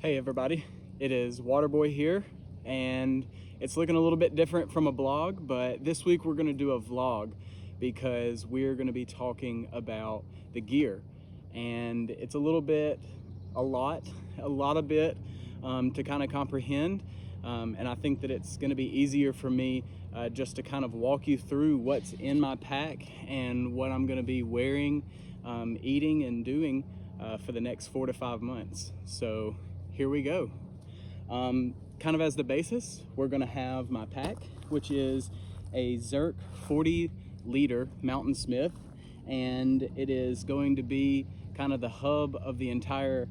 Hey everybody, it is Waterboy here, and it's looking a little bit different from a blog, but this week we're going to do a vlog because we're going to be talking about the gear, and it's a lot of bit to kind of comprehend, and I think that it's going to be easier for me just to kind of walk you through what's in my pack and what I'm going to be wearing, eating, and doing for the next 4 to 5 months. So here we go. Kind of as the basis, we're gonna have my pack, which is a Zerk 40 liter Mountain Smith, and it is going to be kind of the hub of the entire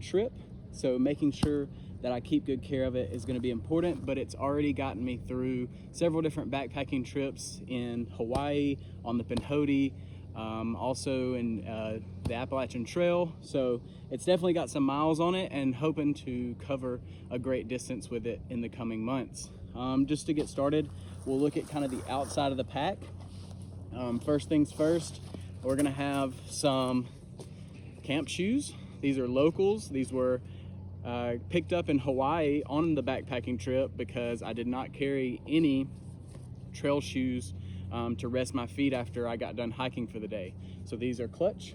trip. So making sure that I keep good care of it is going to be important, but it's already gotten me through several different backpacking trips in Hawaii, on the Pinhoti, also in the Appalachian Trail. So it's definitely got some miles on it, and hoping to cover a great distance with it in the coming months. Just to get started, we'll look at kind of the outside of the pack. First things first, we're gonna have some camp shoes. These are locals. These were picked up in Hawaii on the backpacking trip because I did not carry any trail shoes to rest my feet after I got done hiking for the day. So these are clutch.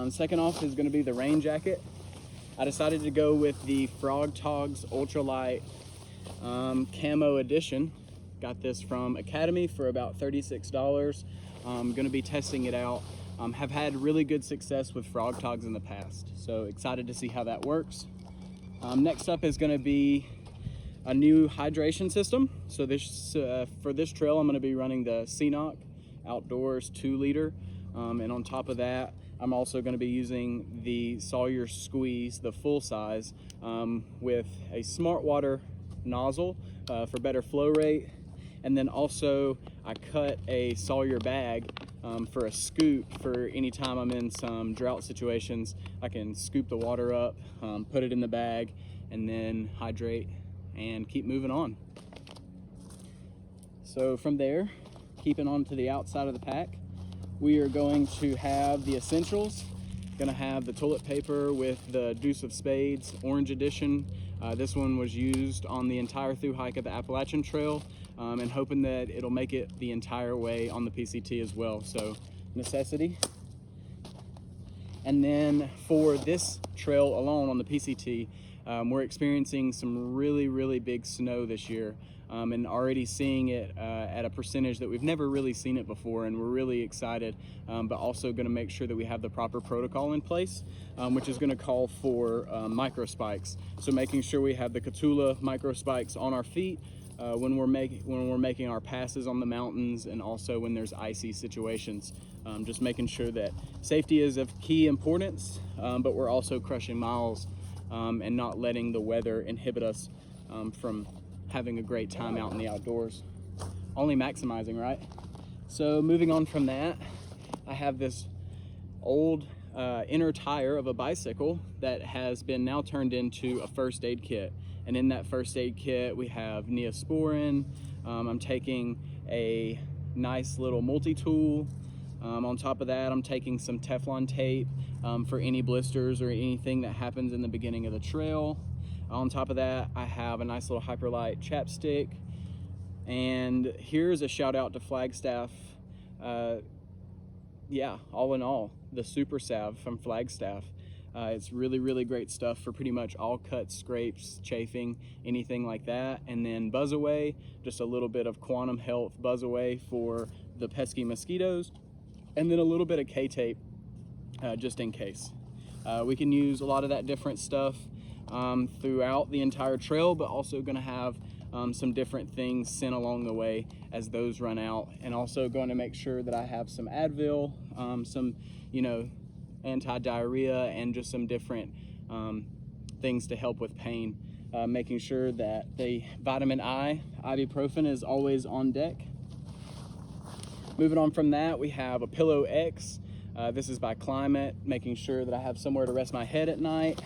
Second off is going to be the rain jacket. I decided to go with the Frog Togs Ultralight Camo Edition. Got this from Academy for about $36. I'm going to be testing it out. Have had really good success with Frog Togs in the past, so excited to see how that works. Next up is going to be a new hydration system. So this for this trail, I'm going to be running the CNOC Outdoors 2 liter, and on top of that, I'm also going to be using the Sawyer Squeeze, the full size, with a smart water nozzle for better flow rate. And then also I cut a Sawyer bag for a scoop for any time I'm in some drought situations. I can scoop the water up, put it in the bag, and then hydrate and keep moving on. So from there, keeping on to the outside of the pack, we are going to have the essentials. Gonna have the toilet paper with the Deuce of Spades Orange Edition. This one was used on the entire through hike of the Appalachian Trail, and hoping that it'll make it the entire way on the PCT as well. So necessity. And then for this trail alone on the PCT, we're experiencing some really big snow this year, and already seeing it at a percentage that we've never really seen it before, and we're really excited, but also going to make sure that we have the proper protocol in place, which is going to call for micro spikes. So making sure we have the Catula micro spikes on our feet when we're making our passes on the mountains, and also when there's icy situations. Just making sure that safety is of key importance, but we're also crushing miles and not letting the weather inhibit us from having a great time out in the outdoors. Only maximizing, right? So moving on from that, I have this old inner tire of a bicycle that has been now turned into a first aid kit. And in that first aid kit, we have Neosporin. I'm taking a nice little multi-tool. On top of that, I'm taking some Teflon tape for any blisters or anything that happens in the beginning of the trail. On top of that, I have a nice little Hyperlight chapstick. And here's a shout out to Flagstaff. Yeah, all in all, the Super Salve from Flagstaff. It's really great stuff for pretty much all cuts, scrapes, chafing, anything like that. And then Buzz Away, just a little bit of Quantum Health Buzz Away for the pesky mosquitoes. And then a little bit of K-tape just in case. We can use a lot of that different stuff throughout the entire trail, but also going to have some different things sent along the way as those run out. And also going to make sure that I have some Advil, some, anti-diarrhea, and just some different things to help with pain. Making sure that the vitamin I, ibuprofen, is always on deck. Moving on from that, we have a Pillow X. This is by Climate, making sure that I have somewhere to rest my head at night.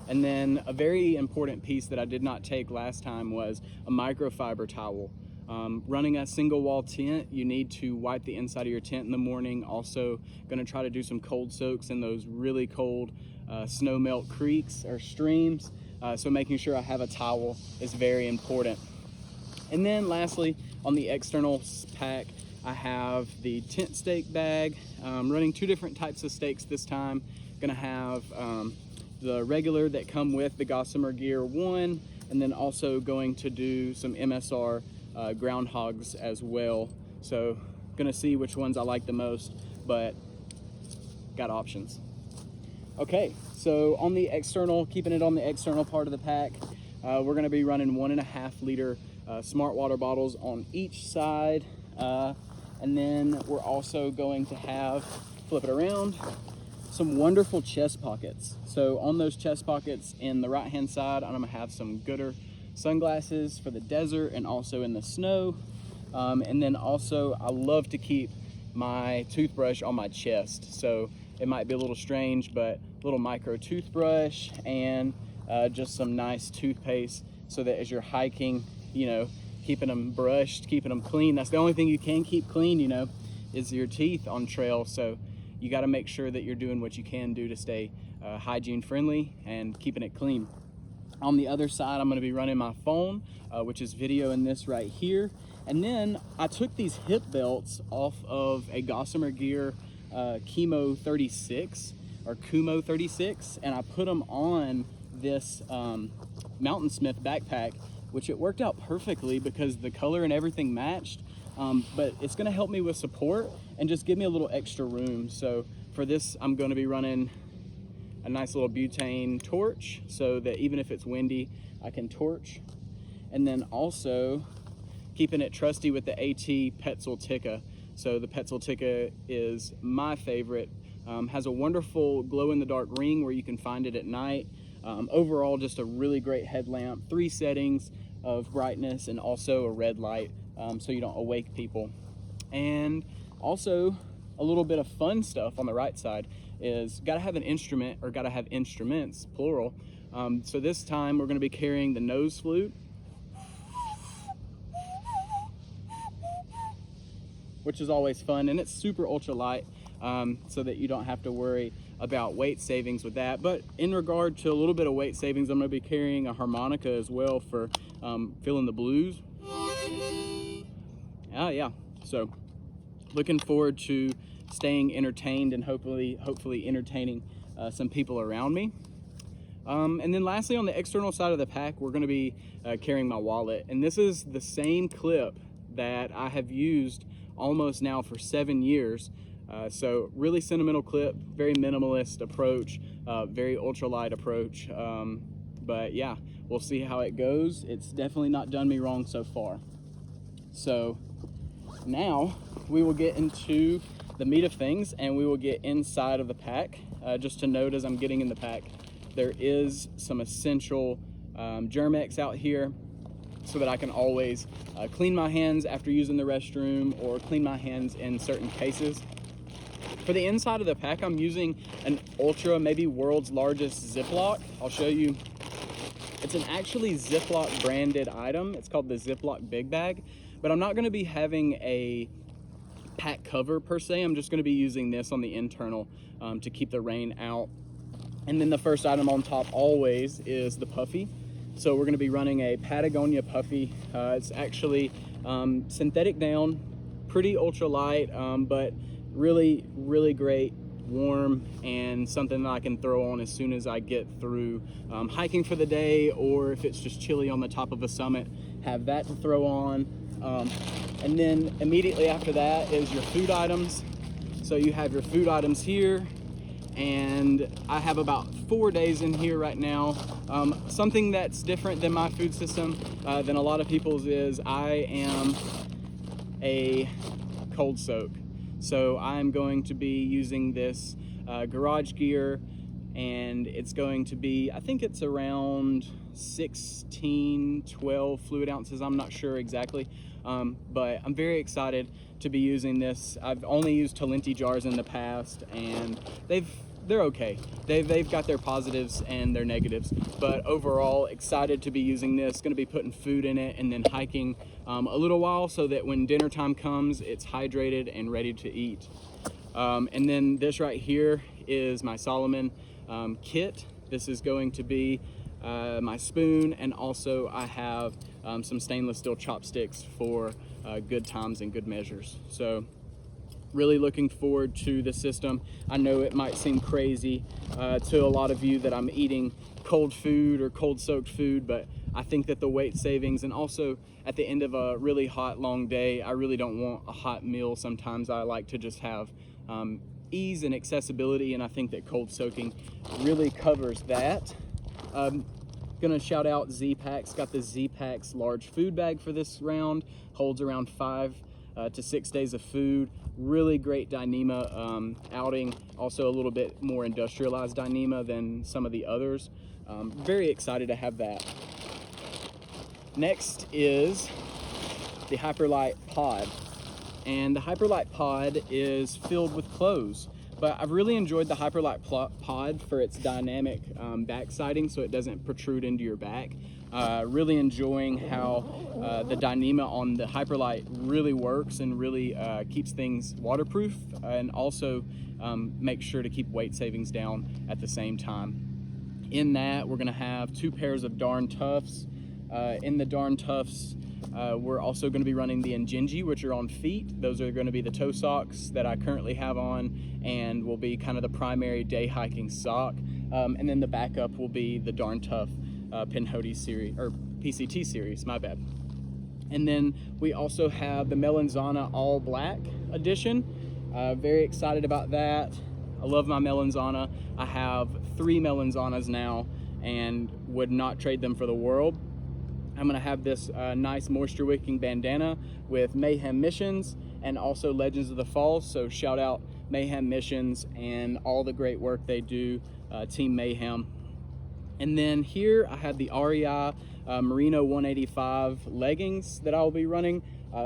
And then a very important piece that I did not take last time was a microfiber towel. Running a single wall tent, you need to wipe the inside of your tent in the morning. Also going to try to do some cold soaks in those really cold snow melt creeks or streams. So making sure I have a towel is very important. And then lastly, on the external pack, I have the tent stake bag, running 2 different types of stakes this time. Gonna have the regular that come with the Gossamer Gear 1, and then also going to do some MSR groundhogs as well. So gonna see which ones I like the most, but got options. Okay, so on the external, keeping it on the external part of the pack, we're gonna be running 1.5 liter smart water bottles on each side. And then we're also going to have, flip it around, some wonderful chest pockets. So on those chest pockets in the right hand side, I'm gonna have some Gooder sunglasses for the desert and also in the snow. And then also I love to keep my toothbrush on my chest. So it might be a little strange, but a little micro toothbrush and just some nice toothpaste so that as you're hiking, you know, keeping them brushed, keeping them clean. That's the only thing you can keep clean, you know, is your teeth on trail. So you got to make sure that you're doing what you can do to stay hygiene friendly and keeping it clean. On the other side, I'm going to be running my phone, which is video in this right here. And then I took these hip belts off of a Gossamer Gear Chemo 36 or Kumo 36, and I put them on this Mountain Smith backpack, which it worked out perfectly because the color and everything matched. But it's gonna help me with support and just give me a little extra room. So for this, I'm gonna be running a nice little butane torch so that even if it's windy, I can torch. And then also keeping it trusty with the AT Petzl Tikka. So the Petzl Tikka is my favorite. Has a wonderful glow-in-the-dark ring where you can find it at night. Overall, just a really great headlamp, 3 settings of brightness and also a red light so you don't awake people. And also a little bit of fun stuff on the right side is gotta have an instrument, or gotta have instruments, plural. So this time we're gonna be carrying the nose flute, which is always fun, and it's super ultra light, so that you don't have to worry about weight savings with that. But in regard to a little bit of weight savings, I'm gonna be carrying a harmonica as well for feeling the blues. Yeah, so looking forward to staying entertained and hopefully entertaining some people around me. And then lastly, on the external side of the pack, we're gonna be carrying my wallet. And this is the same clip that I have used almost now for 7 years. So really sentimental clip, very minimalist approach, very ultralight approach. But yeah, we'll see how it goes. It's definitely not done me wrong so far. So now we will get into the meat of things and we will get inside of the pack. Just to note, as I'm getting in the pack, there is some essential Germ-X out here so that I can always clean my hands after using the restroom or clean my hands in certain cases. For the inside of the pack, I'm using an Ultra, maybe world's largest Ziploc. I'll show you. It's an actually Ziploc branded item. It's called the Ziploc Big Bag, but I'm not gonna be having a pack cover per se. I'm just gonna be using this on the internal to keep the rain out. And then the first item on top always is the puffy. So we're gonna be running a Patagonia puffy. It's actually synthetic down, pretty ultra light, but really, really great, warm, and something that I can throw on as soon as I get through hiking for the day, or if it's just chilly on the top of a summit, have that to throw on. And then immediately after that is your food items. So you have your food items here, and I have about 4 days in here right now. Something that's different than my food system than a lot of people's is I am a cold soak. So I'm going to be using this Garage Gear, and it's going to be, I think it's around 16, 12 fluid ounces. I'm not sure exactly, but I'm very excited to be using this. I've only used Talenti jars in the past, and they're okay. They've got their positives and their negatives, but overall excited to be using this. Going to be putting food in it and then hiking a little while so that when dinner time comes, it's hydrated and ready to eat. And then this right here is my Solomon kit. This is going to be my spoon, and also I have some stainless steel chopsticks for good times and good measures. So really looking forward to the system. I know it might seem crazy to a lot of you that I'm eating cold food or cold soaked food, but I think that the weight savings, and also at the end of a really hot long day, I really don't want a hot meal. Sometimes I like to just have ease and accessibility, and I think that cold soaking really covers that. Gonna shout out Z-Packs. Got the Z-Packs large food bag for this round. Holds around 5 to 6 days of food. Really great Dyneema outing. Also a little bit more industrialized Dyneema than some of the others. Very excited to have that. Next is the Hyperlight Pod. And the Hyperlight Pod is filled with clothes. But I've really enjoyed the Hyperlight Pod for its dynamic back siding, so it doesn't protrude into your back. Really enjoying how the Dyneema on the Hyperlight really works and really keeps things waterproof, and also makes sure to keep weight savings down at the same time. In that, we're gonna have 2 pairs of Darn Toughs. In the Darn Toughs, we're also going to be running the Injinji, which are on feet. Those are going to be the toe socks that I currently have on, and will be kind of the primary day hiking sock. And then the backup will be the Darn Tough Pinhoti series, or PCT series, my bad. And then we also have the Melanzana All Black edition. Very excited about that. I love my Melanzana. I have 3 Melanzanas now and would not trade them for the world. I'm gonna have this nice moisture wicking bandana with Mayhem Missions and also Legends of the Falls. So shout out Mayhem Missions and all the great work they do, Team Mayhem. And then here I have the REI Merino 185 leggings that I'll be running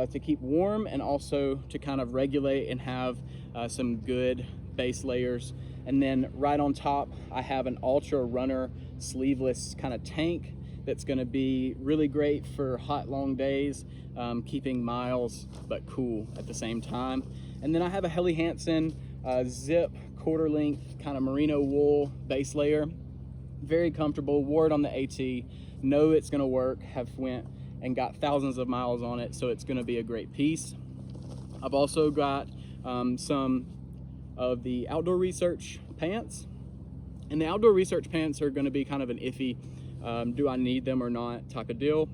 to keep warm, and also to kind of regulate and have some good base layers. And then right on top, I have an Ultra Runner sleeveless kind of tank that's going to be really great for hot long days, keeping miles but cool at the same time. And then I have a Helly Hansen zip quarter length kind of merino wool base layer. Very comfortable. Wore it on the AT. Know it's going to work. Have went and got thousands of miles on it, so it's going to be a great piece. I've also got some of the Outdoor Research pants, and the Outdoor Research pants are going to be kind of an iffy do I need them or not type of deal,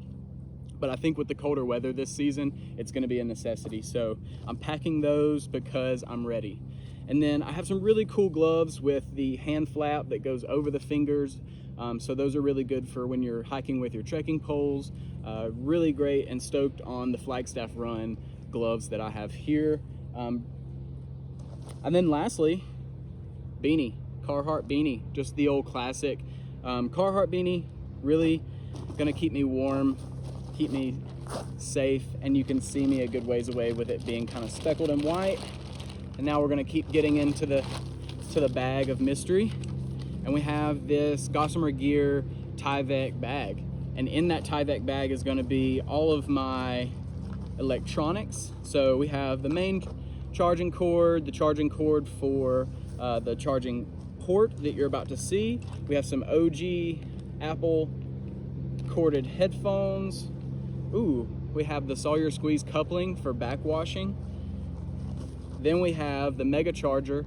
but I think with the colder weather this season, it's going to be a necessity. So I'm packing those because I'm ready. And then I have some really cool gloves with the hand flap that goes over the fingers. So those are really good for when you're hiking with your trekking poles. Really great, and stoked on the Flagstaff Run gloves that I have here. And then lastly, beanie, Carhartt beanie, just the old classic Carhartt beanie. Really gonna keep me warm, keep me safe, and you can see me a good ways away with it being kind of speckled and white. And now we're gonna keep getting into the bag of mystery, and we have this Gossamer Gear Tyvek bag, and in that Tyvek bag is gonna be all of my electronics. So we have the main charging cord, the charging cord for the charging port that you're about to see. We have some OG Apple corded headphones. Ooh, we have the Sawyer Squeeze coupling for backwashing. Then we have the Mega Charger.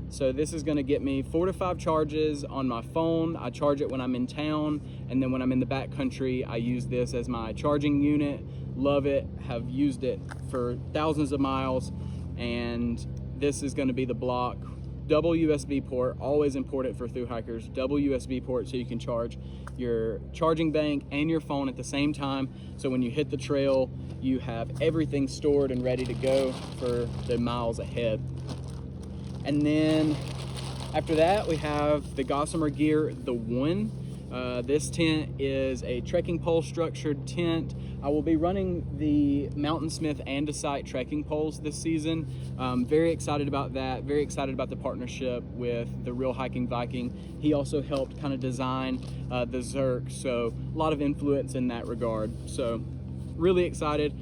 So this is gonna get me 4 to 5 charges on my phone. I charge it when I'm in town, and then when I'm in the backcountry, I use this as my charging unit. Love it, have used it for thousands of miles, and this is gonna be the block. Double USB port, always important for thru hikers. Double USB port so you can charge your charging bank and your phone at the same time. So when you hit the trail, you have everything stored and ready to go for the miles ahead. And then after that, we have the Gossamer Gear, the One. This tent is a trekking pole structured tent. I will be running the Mountainsmith Andesite trekking poles this season. Very excited about that. Very excited about the partnership with the Real Hiking Viking. He also helped kind of design the Zerk, so a lot of influence in that regard. So really excited.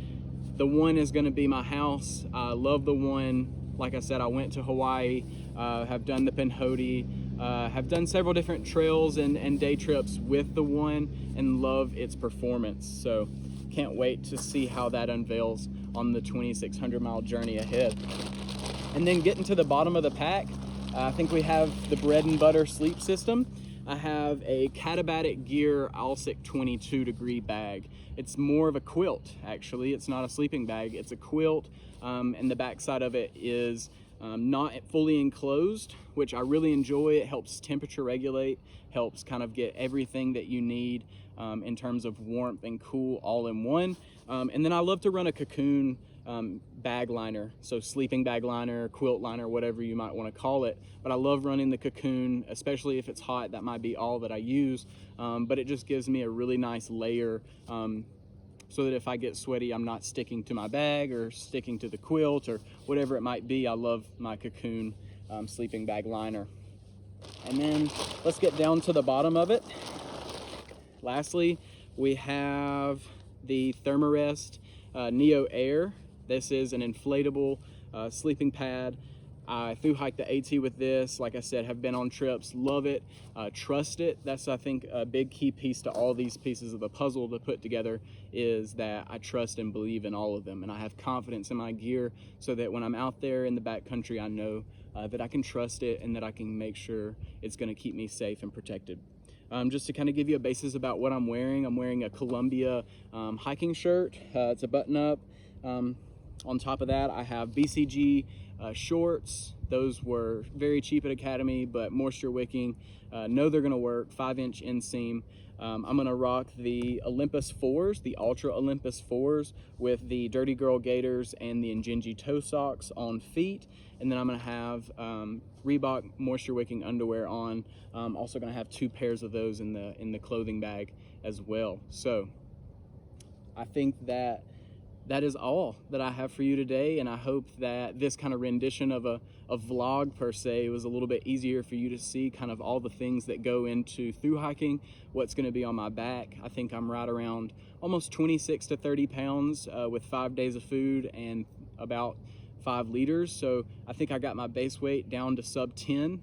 The One is going to be my house. I love the One. Like I said, I went to Hawaii, have done the Pinhoti, Have done several different trails and day trips with the one and love its performance. So can't wait to see how that unveils on the 2,600 mile journey ahead. And then getting to the bottom of the pack, I think we have the bread and butter sleep system. I have a Katabatic Gear Alsic 22 degree bag. It's more of a quilt, actually. It's not a sleeping bag, it's a quilt, and the backside of it is not fully enclosed, which I really enjoy. It helps temperature regulate, helps kind of get everything that you need in terms of warmth and cool all in one. And then I love to run a cocoon bag liner, so sleeping bag liner, quilt liner, whatever you might want to call it. But I love running the cocoon, especially if it's hot. That might be all that I use, but it just gives me a really nice layer so that if I get sweaty, I'm not sticking to my bag or sticking to the quilt or whatever it might be. I love my cocoon sleeping bag liner. And then let's get down to the bottom of it. Lastly, we have the Thermarest Neo Air. This is an inflatable sleeping pad. I thru hiked the AT with this. Like I said, have been on trips, love it, trust it. That's, I think, a big key piece to all these pieces of the puzzle to put together, is that I trust and believe in all of them. And I have confidence in my gear so that when I'm out there in the backcountry, I know that I can trust it and that I can make sure it's gonna keep me safe and protected. Just to kind of give you a basis about what I'm wearing a Columbia hiking shirt. It's a button up. On top of that, I have BCG shorts. Those were very cheap at Academy, but moisture wicking. Know they're gonna work, 5-inch inseam. I'm gonna rock the Olympus 4s, the Ultra Olympus 4s with the Dirty Girl Gaiters and the Injinji toe socks on feet. And then I'm gonna have Reebok moisture wicking underwear on. Also gonna have 2 pairs of those in the clothing bag as well. So I think that is all that I have for you today, and I hope that this kind of rendition of a vlog per se was a little bit easier for you to see kind of all the things that go into thru hiking, what's going to be on my back. I think I'm right around almost 26 to 30 pounds with 5 days of food and about 5 liters. So I think I got my base weight down to sub 10.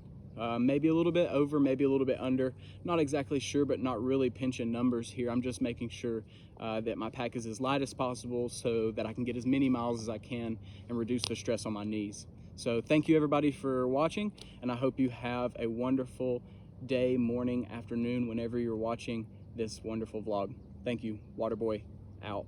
Maybe a little bit over, maybe a little bit under. Not exactly sure, but not really pinching numbers here. I'm just making sure that my pack is as light as possible so that I can get as many miles as I can and reduce the stress on my knees. So thank you everybody for watching, and I hope you have a wonderful day, morning, afternoon, whenever you're watching this wonderful vlog. Thank you. Waterboy out.